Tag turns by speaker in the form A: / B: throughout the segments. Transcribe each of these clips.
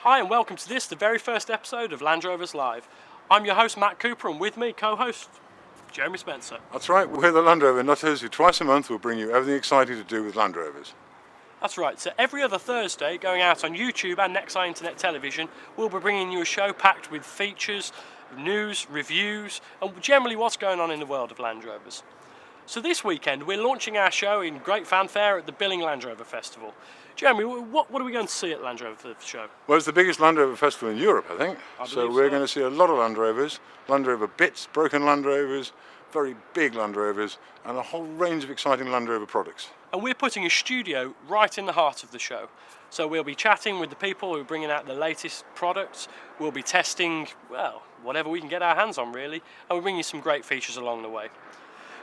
A: Hi and welcome to this, the very first episode of Land Rovers Live. I'm your host Matt Cooper and with me co-host Jeremy Spencer.
B: That's right, we're the Land Rover Nutters who twice a month will bring you everything exciting to do with Land Rovers.
A: That's right, so every other Thursday going out on YouTube and Nexi Internet Television, we'll be bringing you a show packed with features, news, reviews and generally what's going on in the world of Land Rovers. So this weekend we're launching our show in great fanfare at the Billing Land Rover Festival. Jeremy, what are we going to see at Land Rover show?
B: Well, it's the biggest Land Rover festival in Europe, I think. So we're going to see a lot of Land Rovers, Land Rover bits, broken Land Rovers, very big Land Rovers, and a whole range of exciting Land Rover products.
A: And we're putting a studio right in the heart of the show. So we'll be chatting with the people who are bringing out the latest products. We'll be testing, well, whatever we can get our hands on really, and we'll bring you some great features along the way.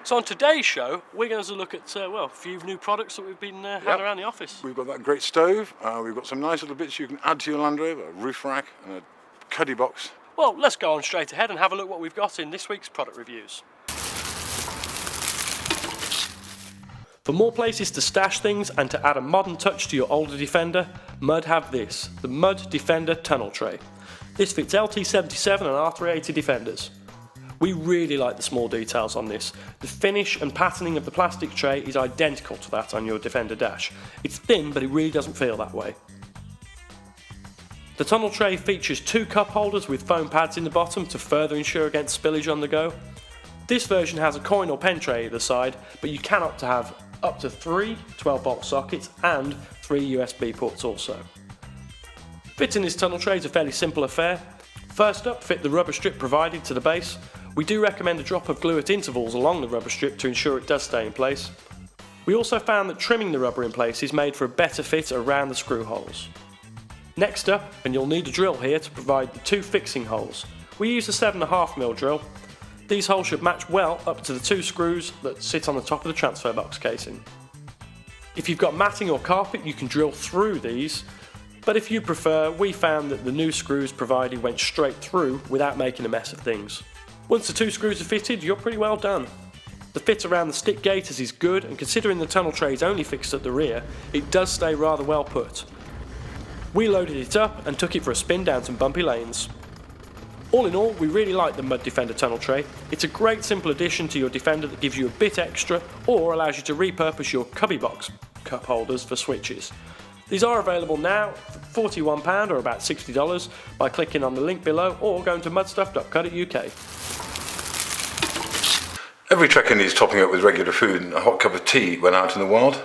A: So on today's show, we're going to look at, a few new products that we've been having around the office.
B: We've got that great stove, we've got some nice little bits you can add to your Land Rover, a roof rack and a cuddy box.
A: Well, let's go on straight ahead and have a look what we've got in this week's product reviews. For more places to stash things and to add a modern touch to your older Defender, Mud have this, the Mud Defender Tunnel Tray. This fits LT77 and R380 Defenders. We really like the small details on this. The finish and patterning of the plastic tray is identical to that on your Defender dash. It's thin, but it really doesn't feel that way. The tunnel tray features two cup holders with foam pads in the bottom to further ensure against spillage on the go. This version has a coin or pen tray either side, but you can opt to have up to 3 12-volt sockets and 3 USB ports also. Fitting this tunnel tray is a fairly simple affair. First up, fit the rubber strip provided to the base. We do recommend a drop of glue at intervals along the rubber strip to ensure it does stay in place. We also found that trimming the rubber in place is made for a better fit around the screw holes. Next up, and you'll need a drill here to provide the two fixing holes. We use a 7.5mm drill. These holes should match well up to the two screws that sit on the top of the transfer box casing. If you've got matting or carpet, you can drill through these, but if you prefer, we found that the new screws provided went straight through without making a mess of things. Once the two screws are fitted, you're pretty well done. The fit around the stick gaiters is good, and considering the tunnel tray is only fixed at the rear, it does stay rather well put. We loaded it up and took it for a spin down some bumpy lanes. All in all, we really like the Mud Defender tunnel tray. It's a great simple addition to your Defender that gives you a bit extra or allows you to repurpose your cubby box cup holders for switches. These are available now for £41 or about $60 by clicking on the link below or going to mudstuff.co.uk.
B: Every trekker needs topping up with regular food and a hot cup of tea when out in the wild,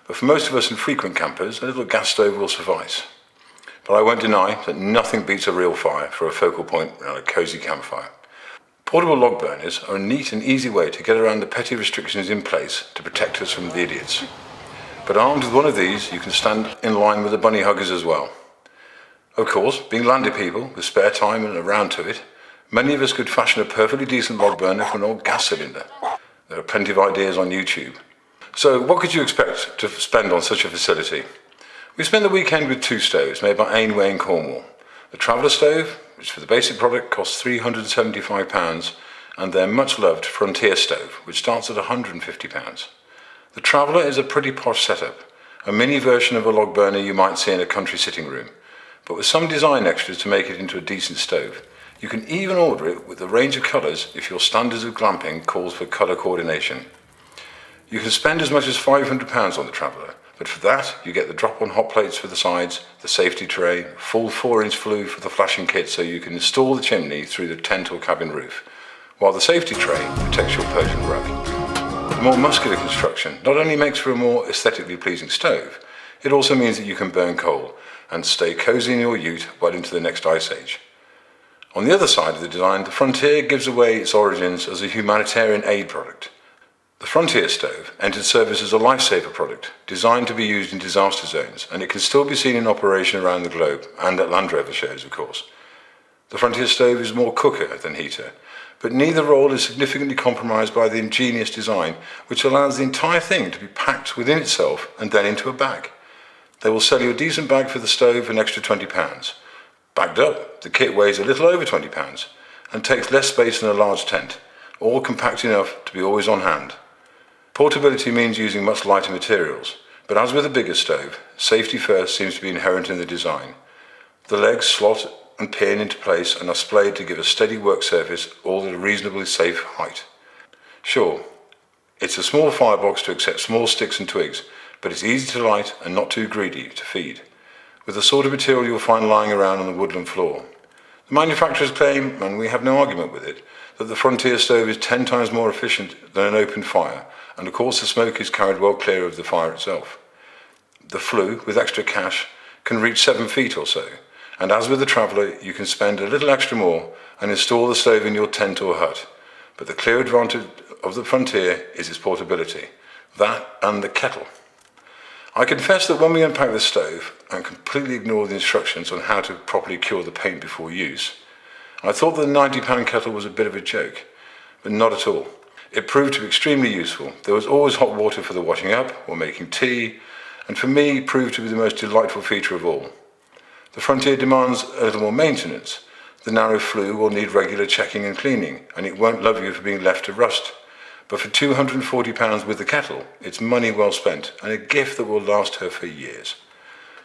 B: but for most of us infrequent campers, a little gas stove will suffice. But I won't deny that nothing beats a real fire for a focal point around a cosy campfire. Portable log burners are a neat and easy way to get around the petty restrictions in place to protect us from the idiots. But armed with one of these, you can stand in line with the bunny huggers as well. Of course, being landed people with spare time and around to it, many of us could fashion a perfectly decent log burner for an old gas cylinder. There are plenty of ideas on YouTube. So what could you expect to spend on such a facility? We spent the weekend with two stoves made by Ainway in Cornwall. The Traveller stove, which for the basic product costs £375, and their much loved Frontier stove, which starts at £150. The Traveller is a pretty posh setup, a mini version of a log burner you might see in a country sitting room, but with some design extras to make it into a decent stove. You can even order it with a range of colours if your standards of glamping calls for colour coordination. You can spend as much as £500 on the Traveller, but for that you get the drop-on hot plates for the sides, the safety tray, full 4-inch flue for the flashing kit so you can install the chimney through the tent or cabin roof, while the safety tray protects your Persian rug. The more muscular construction not only makes for a more aesthetically pleasing stove, it also means that you can burn coal and stay cosy in your ute well into the next ice age. On the other side of the design, the Frontier gives away its origins as a humanitarian aid product. The Frontier stove entered service as a lifesaver product, designed to be used in disaster zones, and it can still be seen in operation around the globe, and at Land Rover shows, of course. The Frontier stove is more cooker than heater, but neither role is significantly compromised by the ingenious design, which allows the entire thing to be packed within itself and then into a bag. They will sell you a decent bag for the stove for an extra £20. Bagged up, the kit weighs a little over £20 and takes less space than a large tent, all compact enough to be always on hand. Portability means using much lighter materials, but as with a bigger stove, safety first seems to be inherent in the design. The legs slot and pin into place and are splayed to give a steady work surface all at a reasonably safe height. Sure, it's a small firebox to accept small sticks and twigs, but it's easy to light and not too greedy to feed, with the sort of material you'll find lying around on the woodland floor. The manufacturers claim, and we have no argument with it, that the Frontier stove is 10 times more efficient than an open fire, and of course the smoke is carried well clear of the fire itself. The flue, with extra cash, can reach 7 feet or so, and as with the Traveller, you can spend a little extra more and install the stove in your tent or hut. But the clear advantage of the Frontier is its portability. That and the kettle. I confess that when we unpacked the stove and completely ignored the instructions on how to properly cure the paint before use, I thought that the £90 kettle was a bit of a joke, but not at all. It proved to be extremely useful. There was always hot water for the washing up or making tea, and for me proved to be the most delightful feature of all. The Frontier demands a little more maintenance. The narrow flue will need regular checking and cleaning, and it won't love you for being left to rust. But for £240 with the kettle, it's money well spent, and a gift that will last her for years.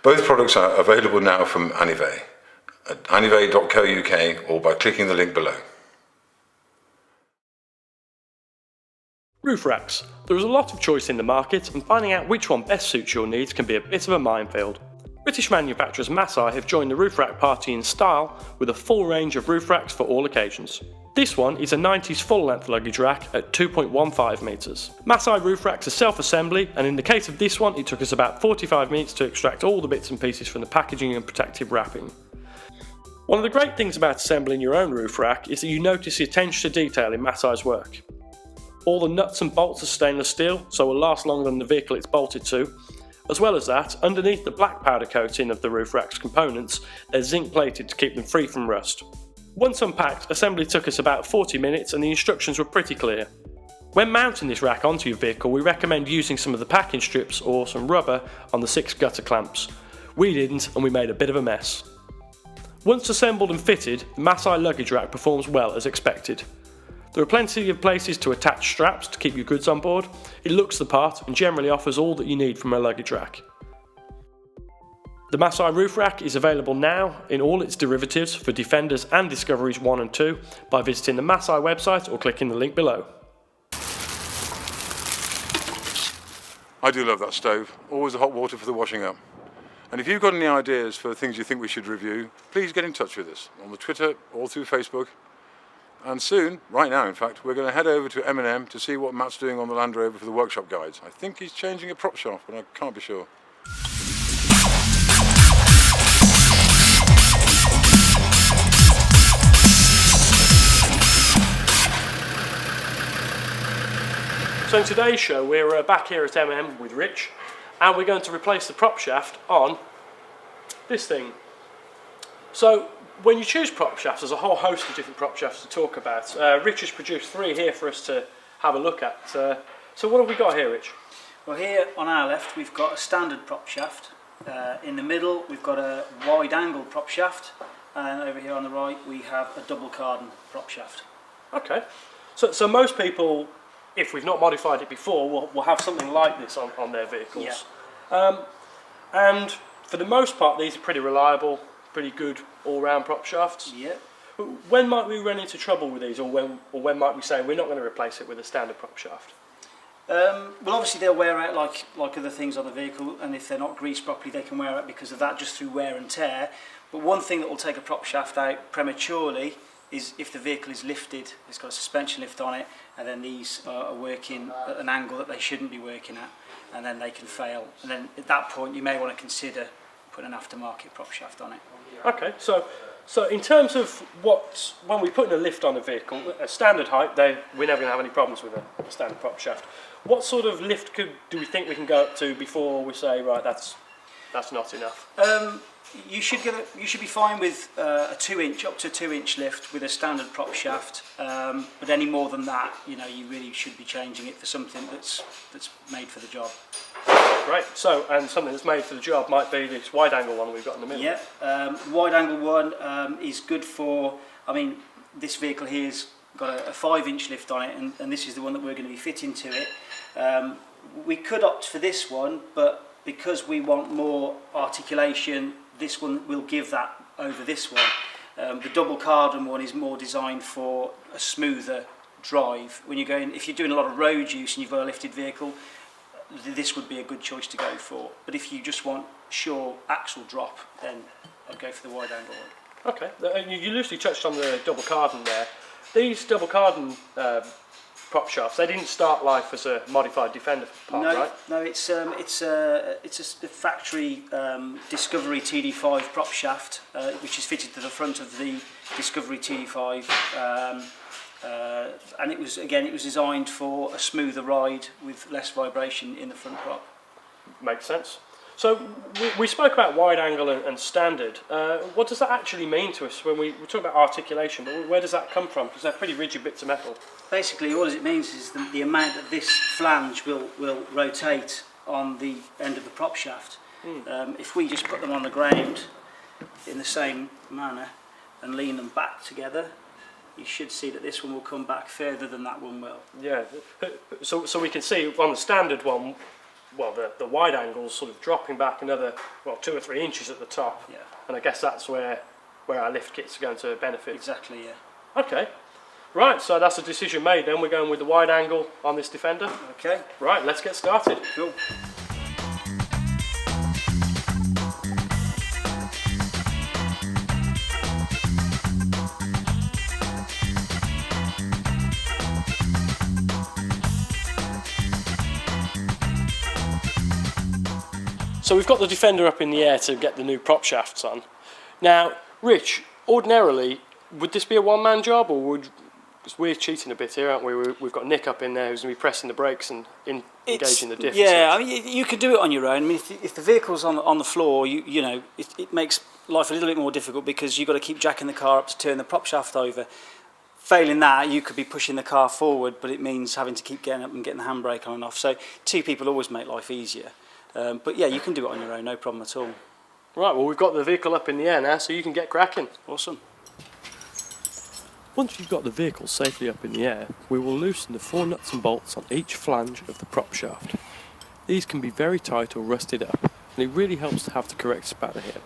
B: Both products are available now from Anive at anive.co.uk or by clicking the link below.
A: Roof racks. There is a lot of choice in the market, and finding out which one best suits your needs can be a bit of a minefield. British manufacturers Masai have joined the roof rack party in style with a full range of roof racks for all occasions. This one is a 90s full-length luggage rack at 2.15 metres. Masai roof racks are self-assembly, and in the case of this one it took us about 45 minutes to extract all the bits and pieces from the packaging and protective wrapping. One of the great things about assembling your own roof rack is that you notice the attention to detail in Masai's work. All the nuts and bolts are stainless steel, so will last longer than the vehicle it's bolted to. As well as that, underneath the black powder coating of the roof rack's components, they're zinc plated to keep them free from rust. Once unpacked, assembly took us about 40 minutes and the instructions were pretty clear. When mounting this rack onto your vehicle, we recommend using some of the packing strips or some rubber on the 6 gutter clamps. We didn't, and we made a bit of a mess. Once assembled and fitted, the Masai luggage rack performs well as expected. There are plenty of places to attach straps to keep your goods on board. It looks the part and generally offers all that you need from a luggage rack. The Masai roof rack is available now in all its derivatives for Defenders and Discoveries 1 and 2 by visiting the Masai website or clicking the link below.
B: I do love that stove. Always the hot water for the washing up. And if you've got any ideas for things you think we should review, please get in touch with us on the Twitter or through Facebook. And soon, right now in fact, we're going to head over to M&M to see what Matt's doing on the Land Rover for the workshop guides. I think he's changing a prop shaft, but I can't be sure.
A: So in today's show we're back here at M&M with Rich, and we're going to replace the prop shaft on this thing. So when you choose prop shafts, there's a whole host of different prop shafts to talk about. Rich has produced 3 here for us to have a look at. So what have we got here, Rich?
C: Well, here on our left we've got a standard prop shaft. In the middle we've got a wide angle prop shaft, and over here on the right we have a double cardan prop shaft.
A: Okay, so most people, if we've not modified it before, will have something like this on their vehicles. Yeah. And for the most part these are pretty reliable, pretty good all-round prop shafts.
C: Yeah.
A: When might we run into trouble with these, or when might we say we're not going to replace it with a standard prop shaft?
C: Well, obviously they'll wear out like other things on the vehicle, and if they're not greased properly they can wear out because of that, just through wear and tear. But one thing that will take a prop shaft out prematurely is if the vehicle is lifted, it's got a suspension lift on it, and then these are working at an angle that they shouldn't be working at, and then they can fail. And then at that point you may want to consider putting an aftermarket prop shaft on it.
A: Okay, so in terms of when we put in a lift on a vehicle, a standard height, we're never going to have any problems with a standard prop shaft. What sort of lift do we think we can go up to before we say, right, that's not enough?
C: You should be fine with a 2-inch, up to 2-inch lift with a standard prop shaft. But any more than that, you really should be changing it for something that's made for the job.
A: Great. So, and something that's made for the job might be this wide angle one we've got in the middle.
C: Yeah, wide angle one is good for. I mean, this vehicle here's got a 5-inch lift on it, and this is the one that we're going to be fitting to it. We could opt for this one, but because we want more articulation, this one will give that over this one. The double cardan one is more designed for a smoother drive. When you're going, if you're doing a lot of road use and you've got a lifted vehicle, this would be a good choice to go for. But if you just want sure axle drop, then I'd go for the wide angle one.
A: Okay, you loosely touched on the double cardan there. These double cardan prop shafts, they didn't start life as a modified Defender part, right?
C: No, it's a factory Discovery TD5 prop shaft, which is fitted to the front of the Discovery TD5, and it was designed for a smoother ride with less vibration in the front prop.
A: Makes sense. So we spoke about wide angle and standard. What does that actually mean to us when we talk about articulation? But where does that come from? Because they're pretty rigid bits of metal.
C: Basically, all it means is the amount that this flange will rotate on the end of the prop shaft. If we just put them on the ground in the same manner and lean them back together, you should see that this one will come back further than that one will.
A: Yeah. So we can see on the standard one, well, the wide angle's sort of dropping back another 2 or 3 inches at the top.
C: Yeah.
A: And I guess that's where our lift kits are going to benefit.
C: Exactly. Yeah.
A: Okay. Right, so that's a decision made then. We're going with the wide angle on this Defender.
C: Okay.
A: Right, let's get started.
C: Cool.
A: So we've got the Defender up in the air to get the new prop shafts on. Now, Rich, ordinarily, would this be a one-man job, or would... Because we're cheating a bit here, aren't we? We've got Nick up in there who's going to be pressing the brakes and engaging the diff.
C: Yeah, I mean, you can do it on your own. I mean, if the vehicle's on the floor, you know, it makes life a little bit more difficult because you've got to keep jacking the car up to turn the prop shaft over. Failing that, you could be pushing the car forward, but it means having to keep getting up and getting the handbrake on and off. So 2 people always make life easier. But yeah, you can do it on your own, no problem at all.
A: Right, well, we've got the vehicle up in the air now, so you can get cracking.
C: Awesome.
A: Once you've got the vehicle safely up in the air, we will loosen the 4 nuts and bolts on each flange of the prop shaft. These can be very tight or rusted up, and it really helps to have the correct spanner here.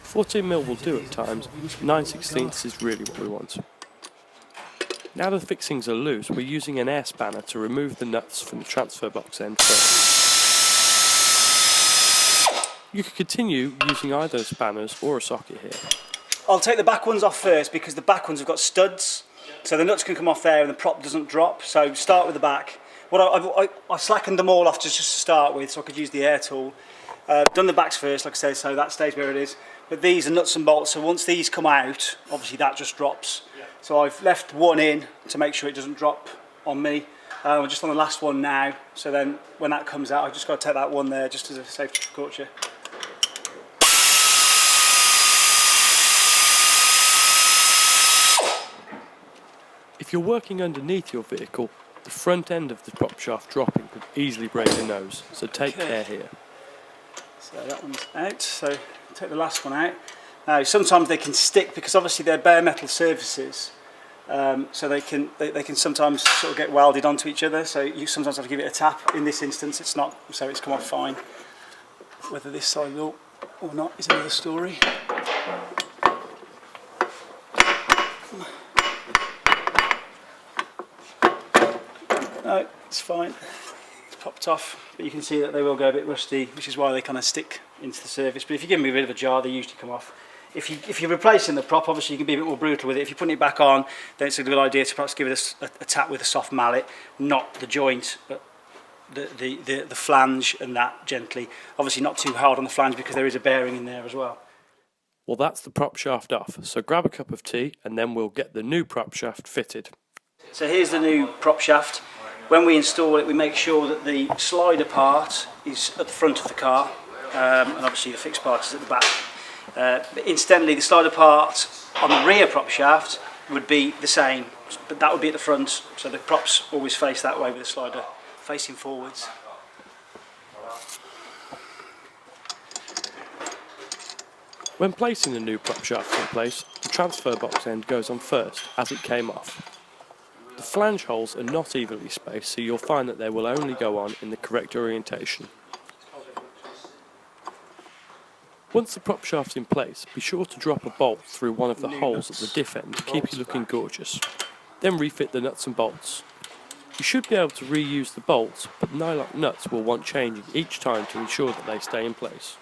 A: 14mm will do at times, 9/16 is really what we want. Now the fixings are loose, we're using an air spanner to remove the nuts from the transfer box end first. You can continue using either spanners or a socket here.
C: I'll take the back ones off first because the back ones have got studs, so the nuts can come off there and the prop doesn't drop. So start with the back. I slackened them all off just to start with, so I could use the air tool. Done the backs first, like I said, so that stays where it is. But these are nuts and bolts, so once these come out, obviously that just drops. So I've left one in to make sure it doesn't drop on me. I'm just on the last one now, so then when that comes out, I've just got to take that one there just as a safety precaution.
A: If you're working underneath your vehicle, the front end of the prop shaft dropping could easily break the nose, so take care here.
C: So that one's out, so take the last one out. Now sometimes they can stick because obviously they're bare metal surfaces, so they can sometimes sort of get welded onto each other, so you sometimes have to give it a tap. In this instance it's not, so it's come off fine. Whether this side will or not is another story. No, it's fine. It's popped off, but you can see that they will go a bit rusty, which is why they kind of stick into the surface. But if you give them a bit of a jar, they usually come off. If you're replacing the prop, obviously you can be a bit more brutal with it. If you're putting it back on, then it's a good idea to perhaps give it a tap with a soft mallet, not the joint, but the flange and that gently. Obviously not too hard on the flange because there is a bearing in there as well.
A: Well, that's the prop shaft off, so grab a cup of tea and then we'll get the new prop shaft fitted.
C: So here's the new prop shaft. When we install it, we make sure that the slider part is at the front of the car, and obviously the fixed part is at the back. Incidentally, the slider part on the rear prop shaft would be the same, but that would be at the front, so the props always face that way with the slider facing forwards.
A: When placing the new prop shaft in place, the transfer box end goes on first, as it came off. The flange holes are not evenly spaced, so you'll find that they will only go on in the correct orientation. Once the prop shaft's in place, be sure to drop a bolt through one of the holes at the diff end to keep you looking gorgeous. Then refit the nuts and bolts. You should be able to reuse the bolts, but the nylock nuts will want changing each time to ensure that they stay in place.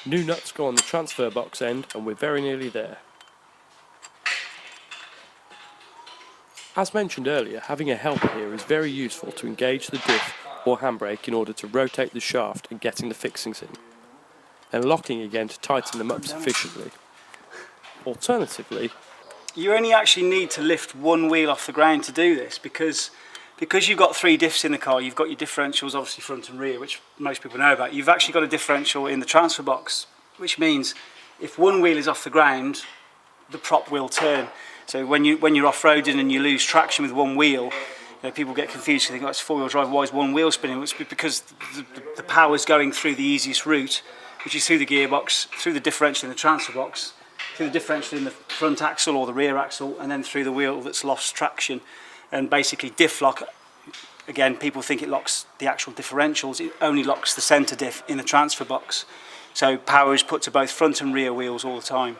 A: New nuts go on the transfer box end, and we're very nearly there. As mentioned earlier, having a helper here is very useful to engage the diff or handbrake in order to rotate the shaft and getting the fixings in, and locking again to tighten them up sufficiently. Alternatively,
C: you only actually need to lift one wheel off the ground to do this because you've got 3 diffs in the car. You've got your differentials, obviously front and rear, which most people know about. You've actually got a differential in the transfer box, which means if one wheel is off the ground, the prop will turn. So when you're off-roading and you lose traction with one wheel, you know, people get confused. They think, oh, it's 4-wheel drive, why is one wheel spinning? It's because the power's going through the easiest route, which is through the gearbox, through the differential in the transfer box, through the differential in the front axle or the rear axle, and then through the wheel that's lost traction. And basically diff lock, again, people think it locks the actual differentials. It only locks the centre diff in the transfer box. So power is put to both front and rear wheels all the time.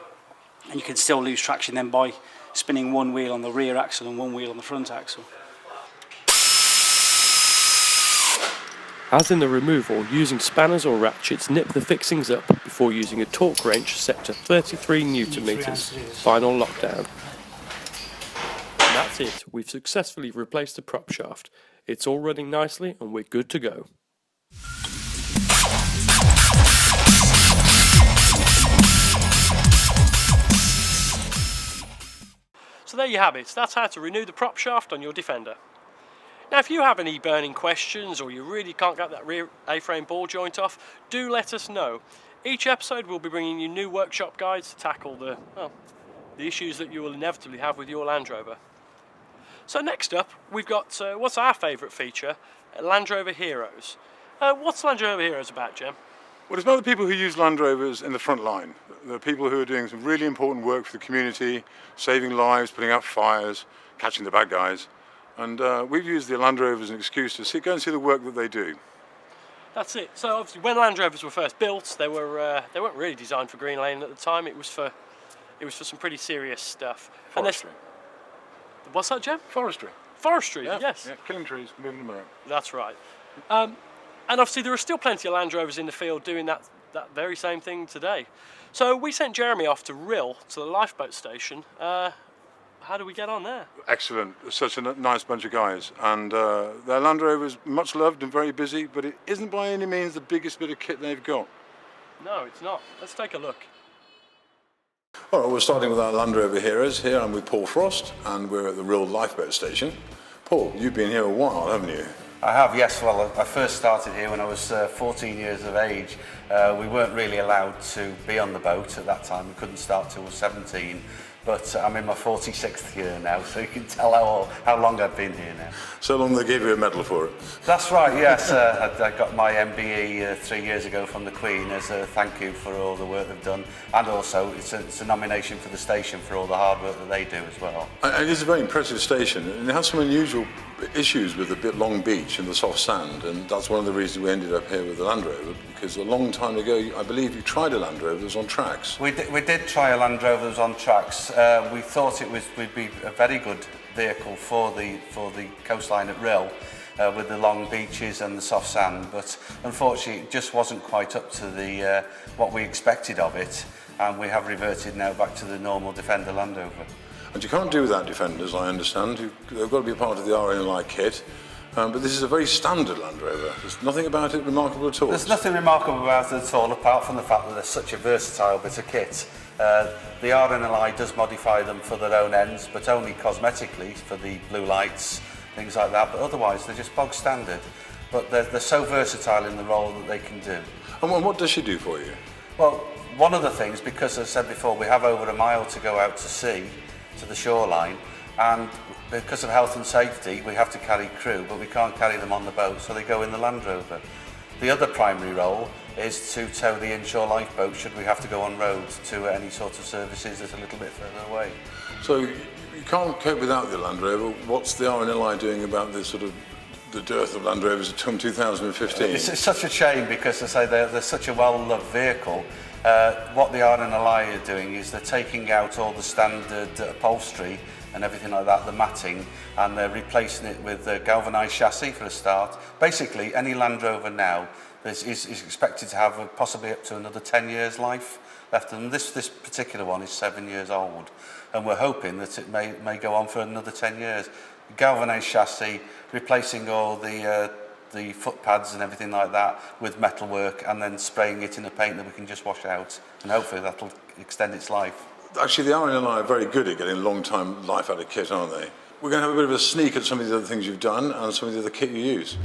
C: And you can still lose traction then by spinning one wheel on the rear axle and one wheel on the front axle.
A: as in the removal, using spanners or ratchets, nip the fixings up before using a torque wrench set to 33 Newton meters. Final lockdown. And that's it, we've successfully replaced the prop shaft. It's all running nicely and we're good to go. So there you have it, that's how to renew the prop shaft on your Defender. Now if you have any burning questions or you really can't get that rear A-frame ball joint off, do let us know. Each episode we'll be bringing you new workshop guides to tackle the issues that you will inevitably have with your Land Rover. So next up we've got, what's our favourite feature? Land Rover Heroes. What's Land Rover Heroes about, Jem?
B: Well, it's about the people who use Land Rovers in the front line. The people who are doing some really important work for the community, saving lives, putting out fires, catching the bad guys. And we've used the Land Rover as an excuse to go and see the work that they do.
A: That's it. So obviously when Land Rovers were first built, they weren't really designed for green lane at the time. It was for some pretty serious stuff.
B: Forestry.
A: And what's that, Jem?
B: Forestry.
A: Forestry,
B: Yeah,
A: yes.
B: yeah, killing trees, moving them around.
A: That's right. And obviously there are still plenty of Land Rovers in the field doing that very same thing today. So we sent Jeremy off to Rhyl, to the lifeboat station. How do we get on there?
B: Excellent. Such a nice bunch of guys. And their Land Rover is much loved and very busy, but it isn't by any means the biggest bit of kit they've got.
A: No, it's not. Let's take a look.
B: All right, we're starting with our Land Rover Heroes. Here I'm with Paul Frost, and we're at the Rhyl lifeboat station. Paul, you've been here a while, haven't you?
D: I have, yes. Well, I first started here when I was 14 years of age. We weren't really allowed to be on the boat at that time. We couldn't start till 17. But I'm in my 46th year now, so you can tell how long I've been here now.
B: So long they gave you a medal for it.
D: That's right, yes. I got my MBE 3 years ago from the Queen as a thank you for all the work they've done. And also, it's a nomination for the station for all the hard work that they do as well.
B: And it's a very impressive station, and it has some unusual issues with the bit long beach and the soft sand, and that's one of the reasons we ended up here with the Land Rover, because a long time ago, I believe you tried a Land Rover that was on tracks.
D: We did try a Land Rover that was on tracks. We thought would be a very good vehicle for the coastline at Rhyl, with the long beaches and the soft sand, but unfortunately it just wasn't quite up to the what we expected of it, and we have reverted now back to the normal Defender Land Rover.
B: And you can't do without Defenders, I understand. They've got to be part of the RNLI kit. But this is a very standard Land Rover. There's nothing about it remarkable at all.
D: There's nothing remarkable about it at all, apart from the fact that they're such a versatile bit of kit. The RNLI does modify them for their own ends, but only cosmetically for the blue lights, things like that. But otherwise, they're just bog standard. But they're so versatile in the role that they can do.
B: And what does she do for you?
D: Well, one of the things, because as I said before, we have over a mile to go out to sea, to the shoreline, and because of health and safety we have to carry crew, but we can't carry them on the boat, so they go in the Land Rover. The other primary role is to tow the inshore lifeboat should we have to go on road to any sort of services that's a little bit further away.
B: So you can't cope without the Land Rover. What's the RNLI doing about this sort of the dearth of Land Rovers from 2015.
D: It's such a shame because, as I say, they're such a well-loved vehicle. What the RNLI are doing is they're taking out all the standard upholstery and everything like that, the matting, and they're replacing it with a galvanised chassis for a start. Basically, any Land Rover now is expected to have possibly up to another 10 years life left, and this particular one is 7 years old, and we're hoping that it may go on for another 10 years. Galvanised chassis, replacing all the foot pads and everything like that with metalwork, and then spraying it in a paint that we can just wash out, and hopefully that'll extend its life.
B: Actually, the RNLI are very good at getting long-time life out of kit, aren't they? We're going to have a bit of a sneak at some of the other things you've done and some of the other kit you use.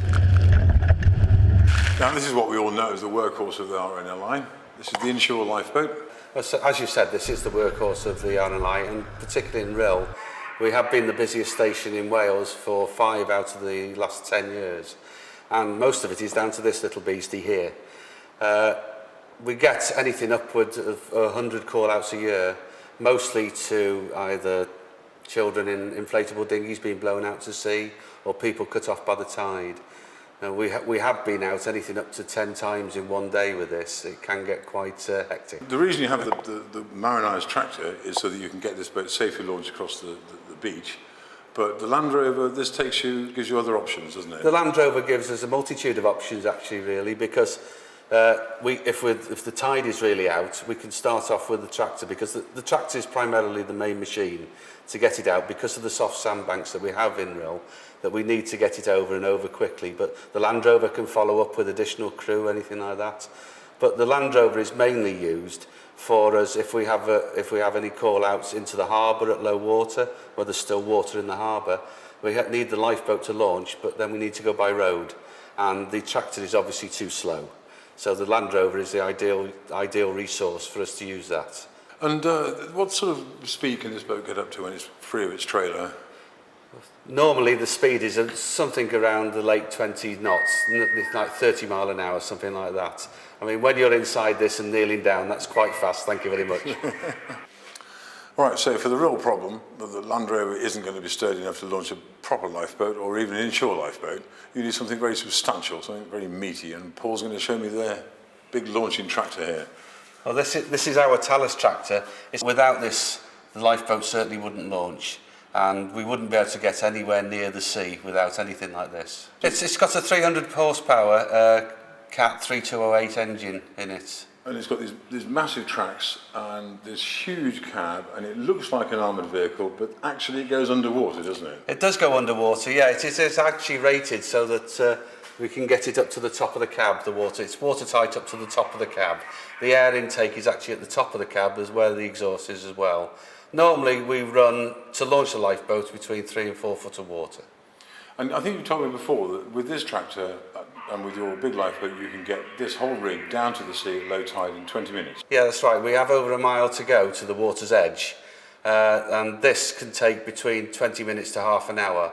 B: Now, this is what we all know is the workhorse of the RNLI. This is the inshore lifeboat.
D: As you said, this is the workhorse of the RNLI, and particularly in Rhyl, we have been the busiest station in Wales for 5 out of the last 10 years. And most of it is down to this little beastie here. We get anything upwards of 100 call-outs a year, mostly to either children in inflatable dinghies being blown out to sea or people cut off by the tide. We have been out anything up to 10 times in one day with this. It can get quite hectic.
B: The reason you have the marinised tractor is so that you can get this boat safely launched across the beach. But the Land Rover, this gives you other options, doesn't it?
D: The Land Rover gives us a multitude of options, actually, really, because if the tide is really out, we can start off with the tractor, because the tractor is primarily the main machine to get it out because of the soft sandbanks that we have in Rhyl, that we need to get it over and over quickly. But the Land Rover can follow up with additional crew, anything like that. But the Land Rover is mainly used for us if we have any call-outs into the harbour at low water, where there's still water in the harbour. We need the lifeboat to launch, but then we need to go by road, and the tractor is obviously too slow. So the Land Rover is the ideal resource for us to use that. And
B: what sort of speed can this boat get up to when it's free of its trailer?
D: Normally the speed is something around the late 20 knots, like 30 mile an hour, something like that. I mean, when you're inside this and kneeling down, that's quite fast, thank you very much.
B: All right, so for the real problem, that the Land Rover isn't going to be sturdy enough to launch a proper lifeboat or even an inshore lifeboat, you need something very substantial, something very meaty, and Paul's going to show me their big launching tractor here.
D: Well, this is our Talus tractor. Without this, the lifeboat certainly wouldn't launch, and we wouldn't be able to get anywhere near the sea without anything like this. It's got a 300 horsepower Cat 3208 engine in it.
B: And it's got these massive tracks and this huge cab, and it looks like an armoured vehicle, but actually it goes underwater, doesn't it?
D: It does go underwater, yeah. It's actually rated so that we can get it up to the top of the cab, the water. It's watertight up to the top of the cab. The air intake is actually at the top of the cab, as where the exhaust is as well. Normally we run, to launch a lifeboat, between 3 and 4 foot of water.
B: And I think you told me before that with this tractor and with your big lifeboat, you can get this whole rig down to the sea at low tide in 20 minutes.
D: Yeah, that's right. We have over a mile to go to the water's edge, and this can take between 20 minutes to half an hour.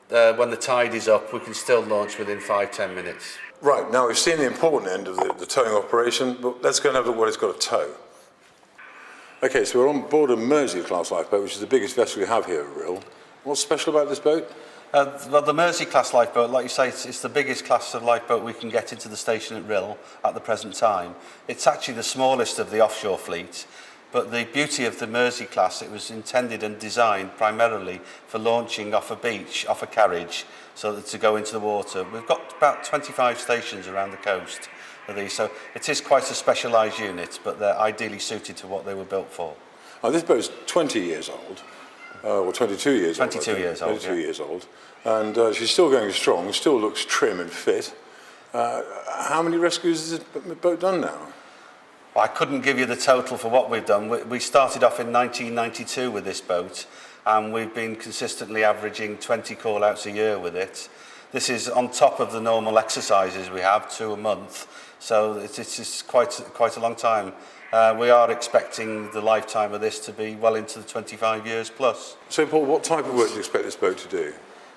D: When the tide is up, we can still launch within 5-10 minutes.
B: Right, now we've seen the important end of the towing operation, but let's go and have a look at what it's got to tow. Okay, so we're on board a Mersey class lifeboat, which is the biggest vessel we have here at Rhyl. What's special about this boat?
D: Well, the Mersey class lifeboat, like you say, it's the biggest class of lifeboat we can get into the station at Rhyl at the present time. It's actually the smallest of the offshore fleet, but the beauty of the Mersey class, it was intended and designed primarily for launching off a beach, off a carriage, so that to go into the water. We've got about 25 stations around the coast of these, so it is quite a specialised unit, but they're ideally suited to what they were built for.
B: Now, this boat's 20 years old. Or 22 years old.
D: 22 years old,
B: 22 years old. And she's still going strong, still looks trim and fit. How many rescues has this boat done now?
D: I couldn't give you the total for what we've done. We started off in 1992 with this boat, and we've been consistently averaging 20 call-outs a year with it. This is on top of the normal exercises we have, 2 a month, so it's quite a long time. We are expecting the lifetime of this to be well into the 25 years plus.
B: So, Paul, what type of work do you expect this boat to do?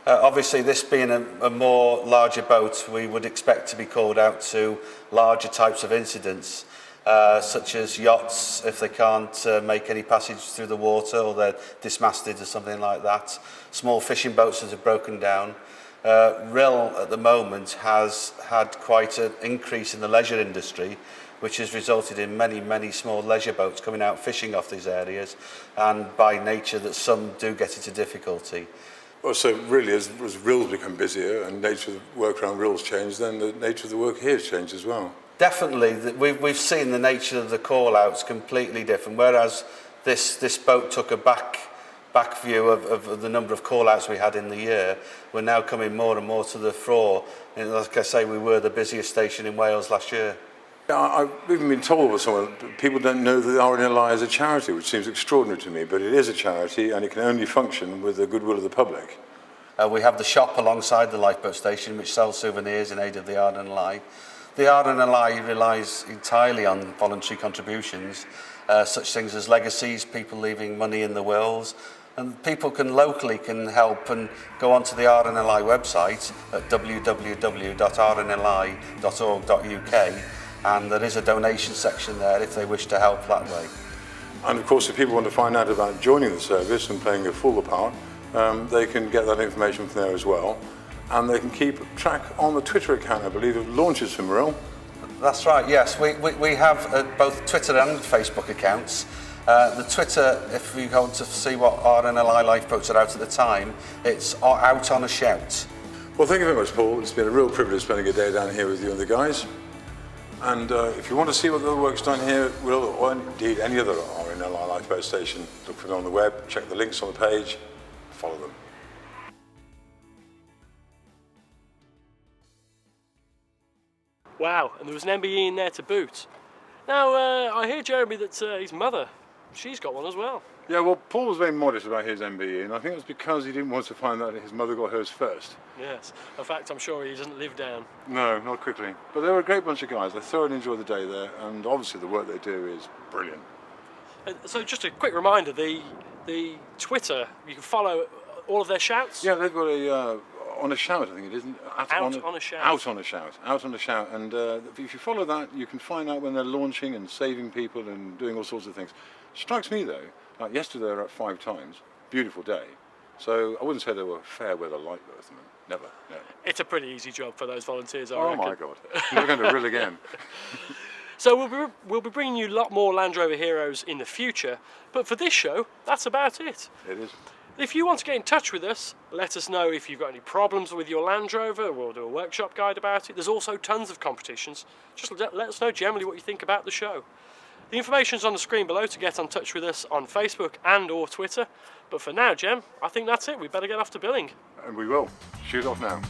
D: Obviously, this being a more larger boat, we would expect to be called out to larger types of incidents, such as yachts, if they can't make any passage through the water or they're dismasted or something like that, small fishing boats that have broken down. Rill at the moment has had quite an increase in the leisure industry, which has resulted in many small leisure boats coming out fishing off these areas, and by nature that some do get into difficulty.
B: Well, so really, as Rill's become busier and nature of the work around Rill's changed, then the nature of the work here has changed as well.
D: Definitely, we've seen the nature of the call-outs completely different, whereas this boat took a back view of the number of call-outs we had in the year. We're now coming more and more to the fore, and like I say, we were the busiest station in Wales last year.
B: I've even been told by someone that people don't know that the RNLI is a charity, which seems extraordinary to me, but it is a charity and it can only function with the goodwill of the public.
D: We have the shop alongside the lifeboat station, which sells souvenirs in aid of the RNLI. The RNLI relies entirely on voluntary contributions, such things as legacies, people leaving money in the wills, and people locally can help and go onto the RNLI website at www.rnli.org.uk, and there is a donation section there if they wish to help that way.
B: And of course, if people want to find out about joining the service and playing a fuller part, they can get that information from there as well. And they can keep track on the Twitter account, I believe, of launches from Rill.
D: That's right, yes. We have both Twitter and Facebook accounts. The Twitter, if you want to see what RNLI lifeboats are out at the time, it's Out on a Shout.
B: Well, thank you very much, Paul. It's been a real privilege spending a day down here with you and the guys. And if you want to see what the other work's done here, Rill, or indeed any other RNLI lifeboat station, look for them on the web, check the links on the page, follow them.
A: Wow, and there was an MBE in there to boot. Now, I hear, Jeremy, that his mother, she's got one as well.
B: Yeah, well, Paul was very modest about his MBE, and I think it was because he didn't want to find out that his mother got hers first.
A: Yes, in fact, I'm sure he doesn't live down.
B: No, not quickly. But they were a great bunch of guys. I thoroughly enjoyed the day there, and obviously the work they do is brilliant.
A: So just a quick reminder, the Twitter, you can follow all of their shouts?
B: Yeah, they've got a On a Shout, I think it is, isn't it?
A: Out on a Shout.
B: Out on a Shout. Out on a Shout. And if you follow that, you can find out when they're launching and saving people and doing all sorts of things. Strikes me, though, like yesterday they were at 5 times. Beautiful day. So I wouldn't say they were fair weather lifeboats. Never.
A: It's a pretty easy job for those volunteers, I
B: Oh,
A: reckon.
B: my God. We're going to Rill again.
A: So we'll be bringing you a lot more Land Rover heroes in the future, but for this show, that's about it.
B: It is.
A: If you want to get in touch with us, let us know if you've got any problems with your Land Rover. We'll do a workshop guide about it. There's also tons of competitions. Just let us know generally what you think about the show. The information's on the screen below to get in touch with us on Facebook and or Twitter. But for now, Jem, I think that's it. We better get off to billing.
B: And we will. Shoot off now.